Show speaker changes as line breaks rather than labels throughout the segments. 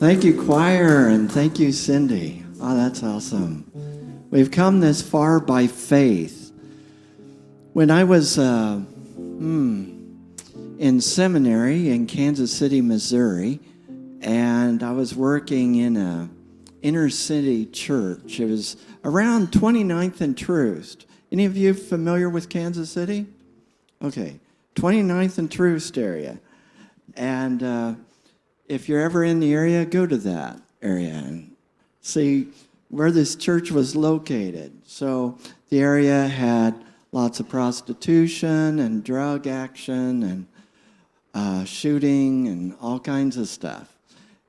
Thank you, choir, and thank you, Cindy. Oh, that's awesome. We've come this far by faith. When I was in seminary in Kansas City, Missouri, and I was working in a inner city church. It was around 29th and Troost. Any of you familiar with Kansas City? Okay, 29th and Troost area. And if you're ever in the area, go to that area and see where this church was located. So the area had lots of prostitution and drug action and shooting and all kinds of stuff.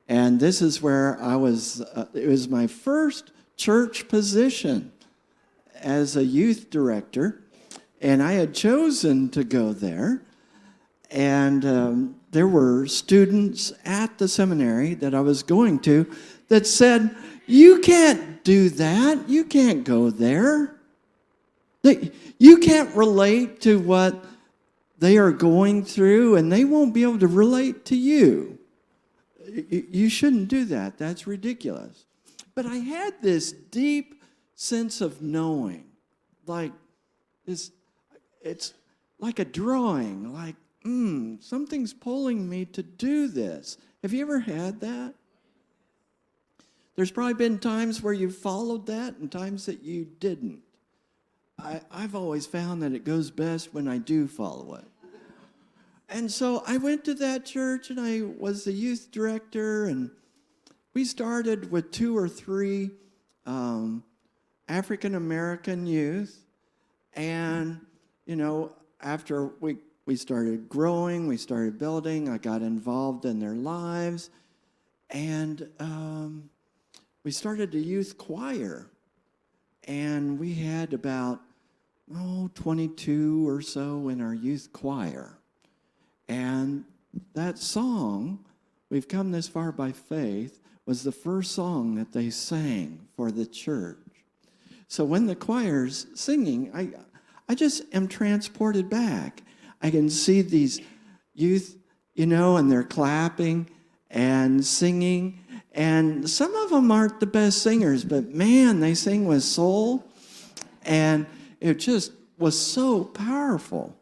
And this is where I was, it was my first church position as a youth director. And I had chosen to go there. And there were students at the seminary that I was going to that said, "You can't do that. You can't go there. You can't relate to what they are going through, and they won't be able to relate to you. You shouldn't do that. That's ridiculous." But I had this deep sense of knowing, like this, it's like a drawing, like, something's pulling me to do this. Have you ever had that? There's probably been times where you followed that and times that you didn't. I've always found that it goes best when I do follow it. And so I went to that church and I was the youth director, and we started with 2 or 3 African American youth. And, you know, after we started growing, we started building, I got involved in their lives, and we started a youth choir. And we had about, 22 or so in our youth choir. And that song, "We've Come This Far by Faith," was the first song that they sang for the church. So when the choir's singing, I just am transported back. I can see these youth, and they're clapping and singing. And some of them aren't the best singers, but man, they sing with soul. And it just was so powerful.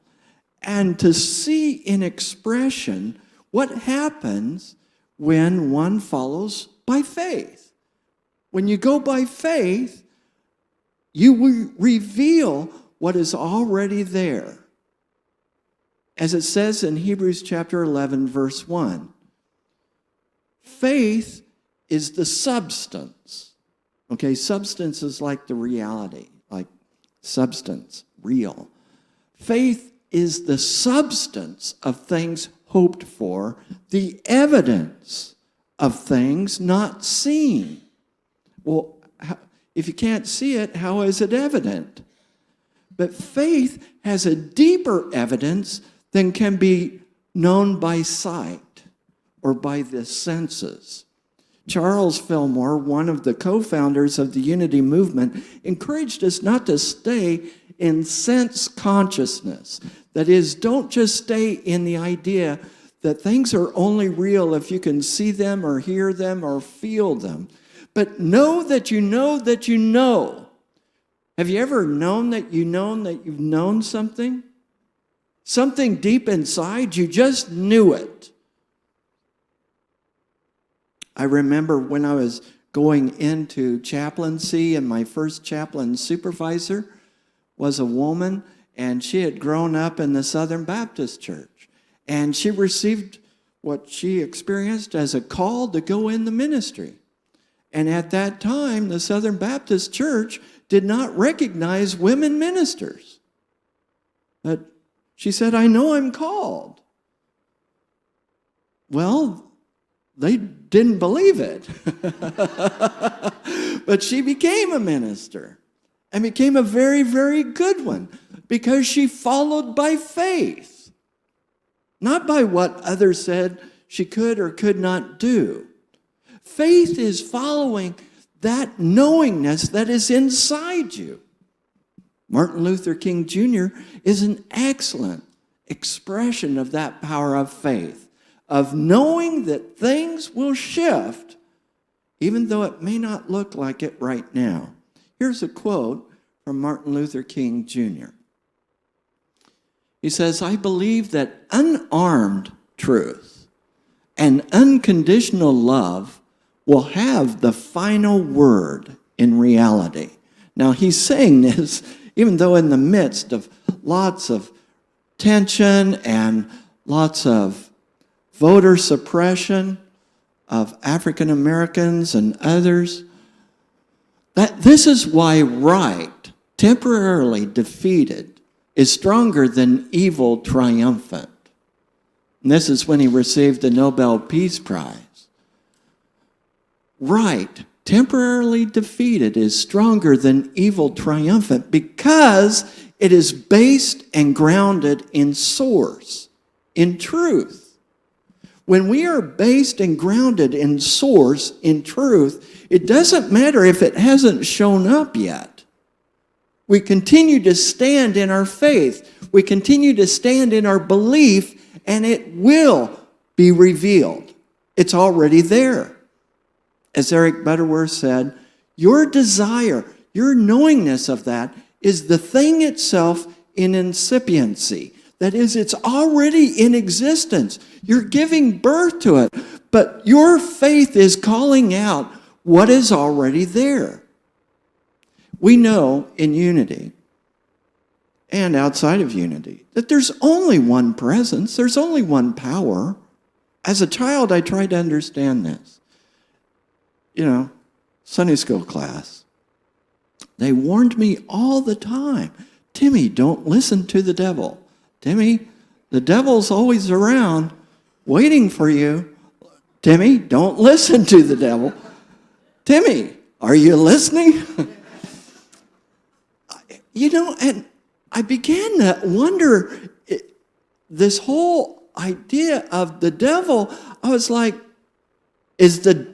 And to see in expression what happens when one follows by faith. When you go by faith, you will reveal what is already there. As it says in Hebrews chapter 11, verse 1, faith is the substance. Okay, substance is like the reality, like substance, real. Faith is the substance of things hoped for, the evidence of things not seen. Well, if you can't see it, how is it evident? But faith has a deeper evidence than can be known by sight or by the senses. Charles Fillmore, one of the co-founders of the Unity movement, encouraged us not to stay in sense consciousness. That is, don't just stay in the idea that things are only real if you can see them or hear them or feel them. But know that you know that you know. Have you ever known that you've known something? Something deep inside, you just knew it. I remember when I was going into chaplaincy, and my first chaplain supervisor was a woman, and she had grown up in the Southern Baptist Church. And she received what she experienced as a call to go in the ministry. And at that time, the Southern Baptist Church did not recognize women ministers. But she said, "I know I'm called." Well, they didn't believe it. But she became a minister and became a very, very good one because she followed by faith, not by what others said she could or could not do. Faith is following that knowingness that is inside you. Martin Luther King Jr. is an excellent expression of that power of faith, of knowing that things will shift even though it may not look like it right now. Here's a quote from Martin Luther King Jr. He says, "I believe that unarmed truth and unconditional love will have the final word in reality." Now, he's saying this even though in the midst of lots of tension and lots of voter suppression of African Americans and others, that this is why right, temporarily defeated, is stronger than evil triumphant. And this is when he received the Nobel Peace Prize. Right, temporarily defeated, is stronger than evil triumphant because it is based and grounded in source, in truth. When we are based and grounded in source, in truth, it doesn't matter if it hasn't shown up yet. We continue to stand in our faith. We continue to stand in our belief, and it will be revealed. It's already there. As Eric Butterworth said, your desire, your knowingness of that is the thing itself in incipiency. That is, it's already in existence. You're giving birth to it, but your faith is calling out what is already there. We know in unity and outside of unity that there's only one presence, there's only one power. As a child, I tried to understand this. Sunday school class, they warned me all the time, "Timmy, don't listen to the devil. Timmy, the devil's always around waiting for you. Timmy, don't listen to the devil. Timmy, are you listening?" And I began to wonder, this whole idea of the devil, I was like, is the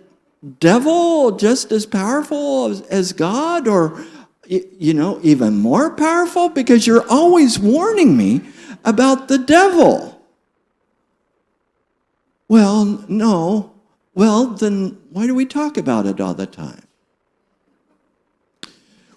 devil just as powerful as God, or, even more powerful? Because you're always warning me about the devil. Well, no. Well, then why do we talk about it all the time?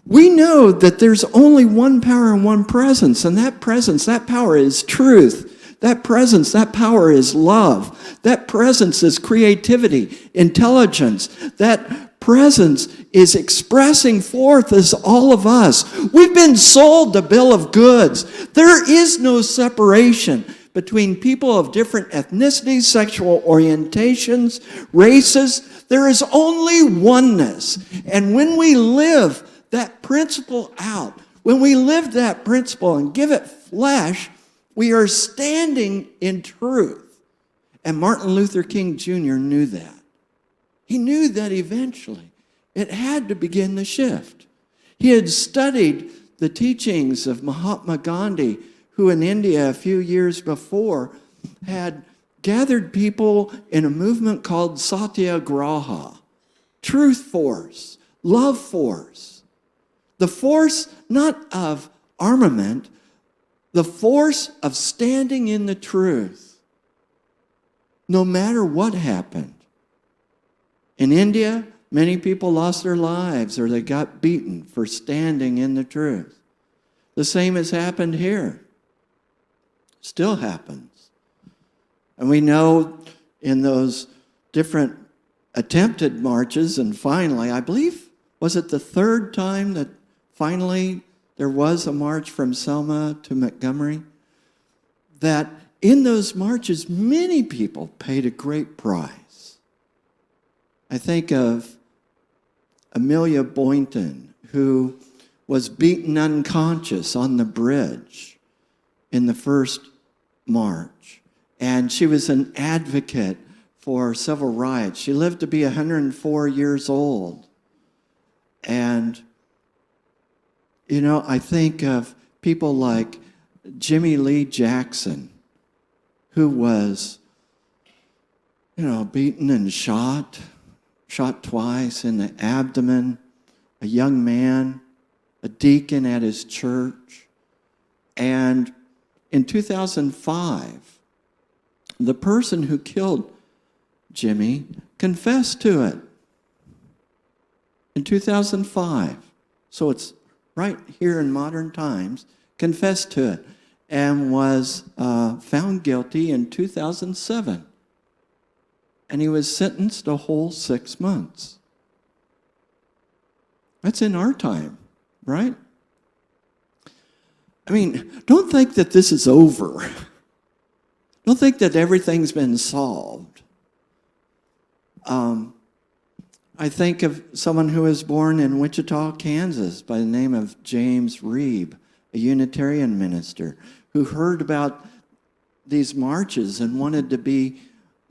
We know that there's only one power and one presence, and that presence, that power is truth. That presence, that power is love. That presence is creativity, intelligence. That presence is expressing forth as all of us. We've been sold a bill of goods. There is no separation between people of different ethnicities, sexual orientations, races. There is only oneness. And when we live that principle out, when we live that principle and give it flesh, we are standing in truth. And Martin Luther King Jr. knew that. He knew that eventually it had to begin the shift. He had studied the teachings of Mahatma Gandhi, who in India a few years before had gathered people in a movement called Satyagraha, truth force, love force. The force not of armament, the force of standing in the truth, no matter what happened. In India, many people lost their lives or they got beaten for standing in the truth. The same has happened here. Still happens. And we know in those different attempted marches, and finally, I believe, was it the third time that finally there was a march from Selma to Montgomery? That in those marches, many people paid a great price. I think of Amelia Boynton, who was beaten unconscious on the bridge in the first march. And she was an advocate for civil rights. She lived to be 104 years old. And, I think of people like Jimmy Lee Jackson, who was, beaten and shot twice in the abdomen, a young man, a deacon at his church. And in 2005, the person who killed Jimmy confessed to it. in 2005. So it's right here in modern times, confessed to it, and was found guilty in 2007. And he was sentenced a whole 6 months. That's in our time, right? I mean, don't think that this is over. Don't think that everything's been solved. I think of someone who was born in Wichita, Kansas, by the name of James Reeb, a Unitarian minister, who heard about these marches and wanted to be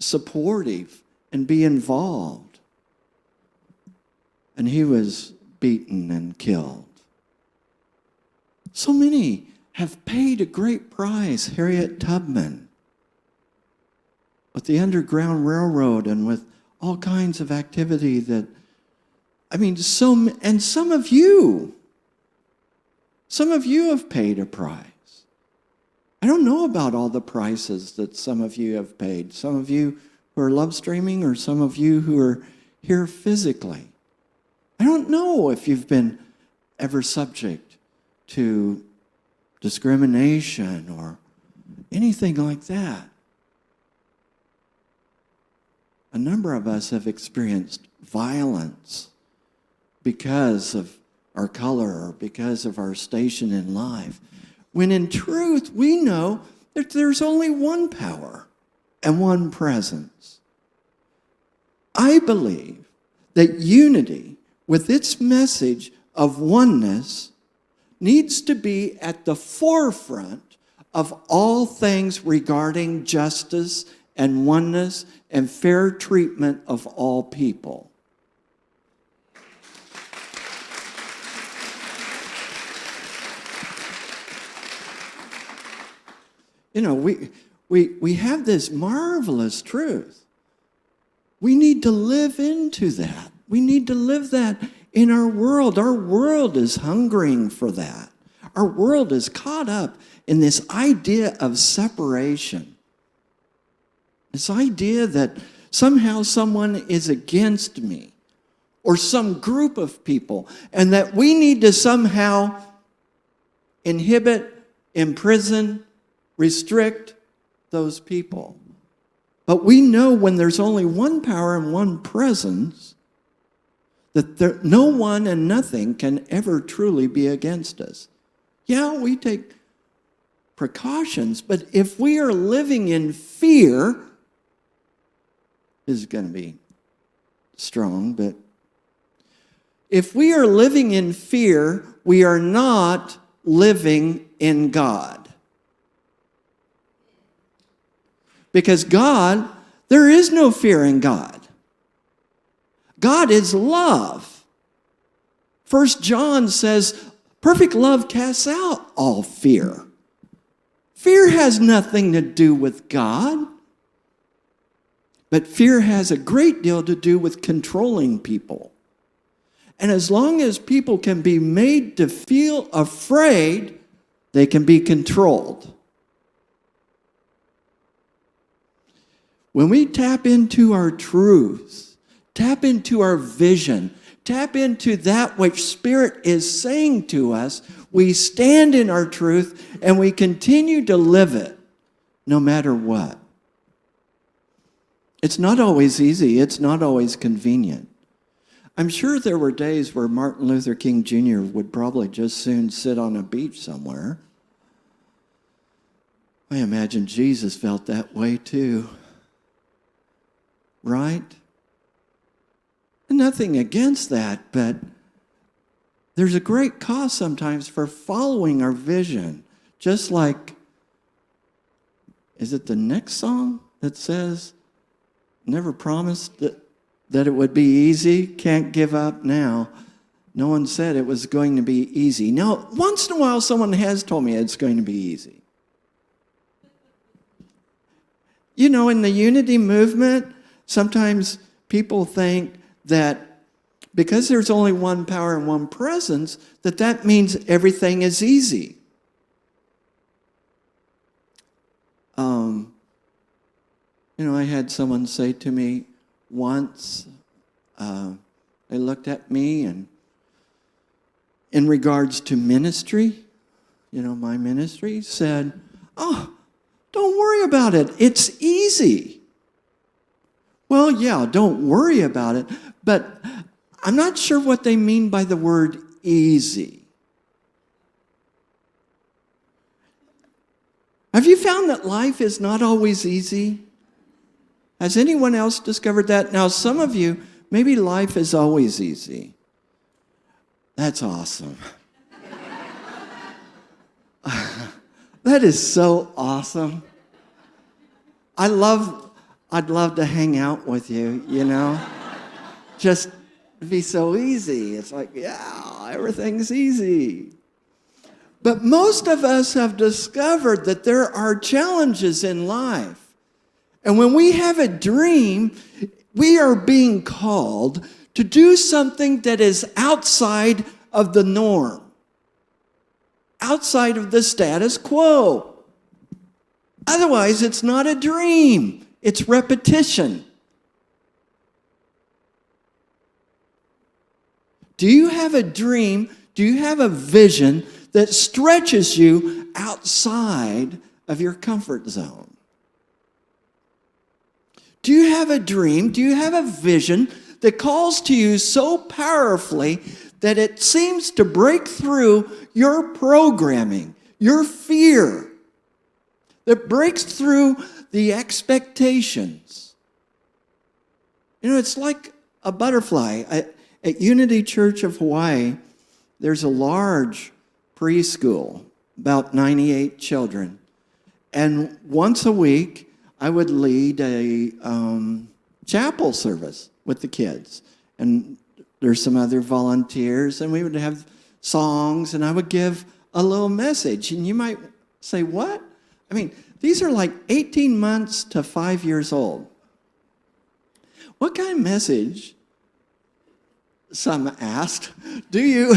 supportive and be involved. And he was beaten and killed. So many have paid a great price. Harriet Tubman, with the Underground Railroad and with all kinds of activity that, and some of you have paid a price. I don't know about all the prices that some of you have paid. Some of you who are love streaming, or some of you who are here physically. I don't know if you've been ever subject to discrimination or anything like that. A number of us have experienced violence because of our color or because of our station in life, when in truth we know that there's only one power and one presence. I believe that unity, with its message of oneness, needs to be at the forefront of all things regarding justice and oneness and fair treatment of all people. You know, we have this marvelous truth. We need to live into that. We need to live that in our world. Our world is hungering for that. Our world is caught up in this idea of separation. This idea that somehow someone is against me, or some group of people, and that we need to somehow inhibit, imprison, restrict those people. But we know when there's only one power and one presence, that no one and nothing can ever truly be against us. Yeah, we take precautions, but if we are living in fear, this is going to be strong, but if we are living in fear, we are not living in God. Because God, there is no fear in God. God is love. 1 John says, perfect love casts out all fear. Fear has nothing to do with God. But fear has a great deal to do with controlling people. And as long as people can be made to feel afraid, they can be controlled. When we tap into our truth, tap into our vision, tap into that which Spirit is saying to us, we stand in our truth and we continue to live it no matter what. It's not always easy. It's not always convenient. I'm sure there were days where Martin Luther King Jr. would probably just soon sit on a beach somewhere. I imagine Jesus felt that way too. Right? And nothing against that, but there's a great cost sometimes for following our vision. Just like, is it the next song that says, never promised that it would be easy, can't give up now. No one said it was going to be easy. Now, once in a while, someone has told me it's going to be easy. You know, in the unity movement, sometimes people think that because there's only one power and one presence, that means everything is easy. I had someone say to me once, They looked at me, and in regards to ministry, my ministry, said, "Oh, don't worry about it. It's easy." Well, yeah, don't worry about it, but I'm not sure what they mean by the word easy. Have you found that life is not always easy? Has anyone else discovered that? Now, some of you, maybe life is always easy. That's awesome. That is so awesome. I'd love to hang out with you, Just be so easy. It's like, yeah, everything's easy. But most of us have discovered that there are challenges in life. And when we have a dream, we are being called to do something that is outside of the norm, outside of the status quo. Otherwise, it's not a dream. It's repetition. Do you have a dream? Do you have a vision that stretches you outside of your comfort zone? Do you have a dream? Do you have a vision that calls to you so powerfully that it seems to break through your programming, your fear, that breaks through the expectations? It's like a butterfly. At Unity Church of Hawaii, there's a large preschool, about 98 children. And once a week, I would lead a chapel service with the kids. And there's some other volunteers, and we would have songs, and I would give a little message. And you might say, what? These are like 18 months to 5 years old. What kind of message, some asked, do you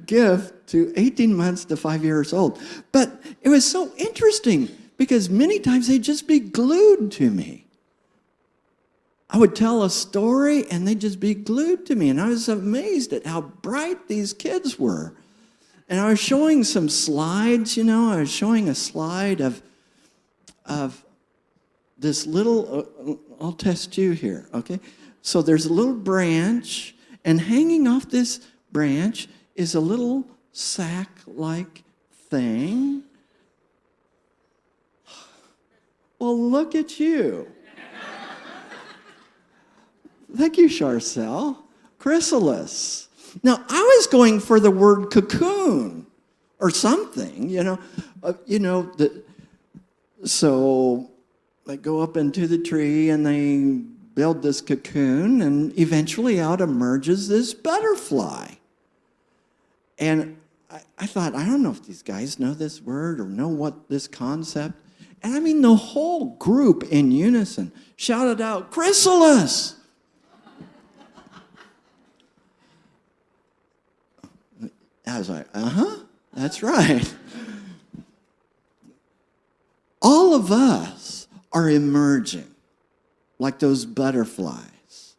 give to 18 months to 5 years old? But it was so interesting because many times they'd just be glued to me. I would tell a story and they'd just be glued to me. And I was amazed at how bright these kids were. And I was showing some slides, I was showing a slide of this little, I'll test you here, okay? So there's a little branch, and hanging off this branch is a little sack-like thing. Well, look at you. Thank you, Charcel. Chrysalis. Now, I was going for the word cocoon or something, so they go up into the tree and they build this cocoon, and eventually out emerges this butterfly. And I thought, I don't know if these guys know this word or know what this concept. And the whole group in unison shouted out, "Chrysalis!" I was like, that's right. All of us are emerging like those butterflies.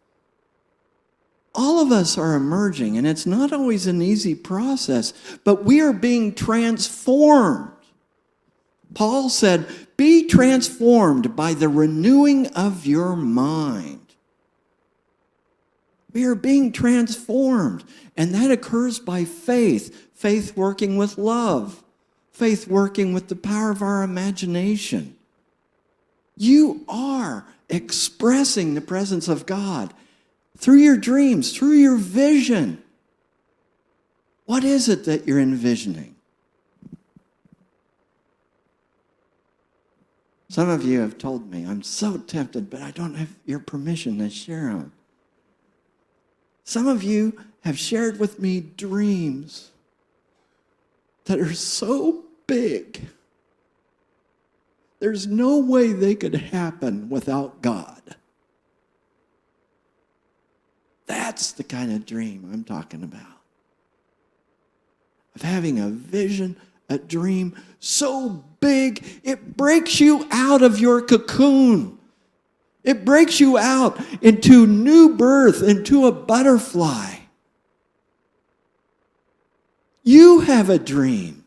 All of us are emerging, and it's not always an easy process, but we are being transformed. Paul said, be transformed by the renewing of your mind. We are being transformed, and that occurs by faith. Faith working with love. Faith working with the power of our imagination. You are expressing the presence of God through your dreams, through your vision. What is it that you're envisioning? Some of you have told me, I'm so tempted, but I don't have your permission to share them. Some of you have shared with me dreams that are so big, there's no way they could happen without God. That's the kind of dream I'm talking about. Of having a vision, a dream so big, it breaks you out of your cocoon. It breaks you out into new birth, into a butterfly. You have a dream.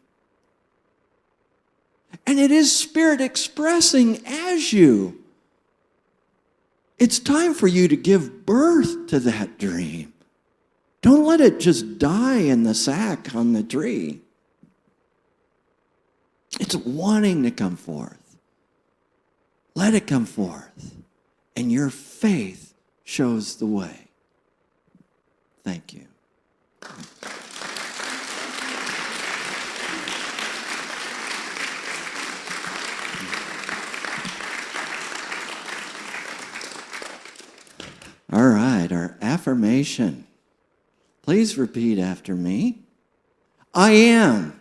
And it is Spirit expressing as you. It's time for you to give birth to that dream. Don't let it just die in the sack on the tree. It's wanting to come forth. Let it come forth. And your faith shows the way. Thank you. All right, our affirmation. Please repeat after me. I am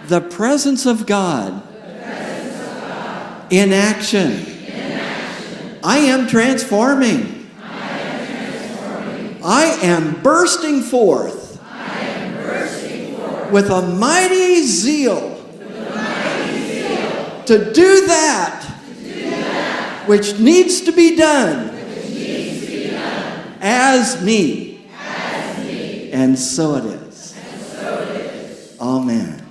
the presence of God, in action. I am transforming. I am bursting forth with a mighty zeal to do that which needs to be done as me. And so it is. Amen.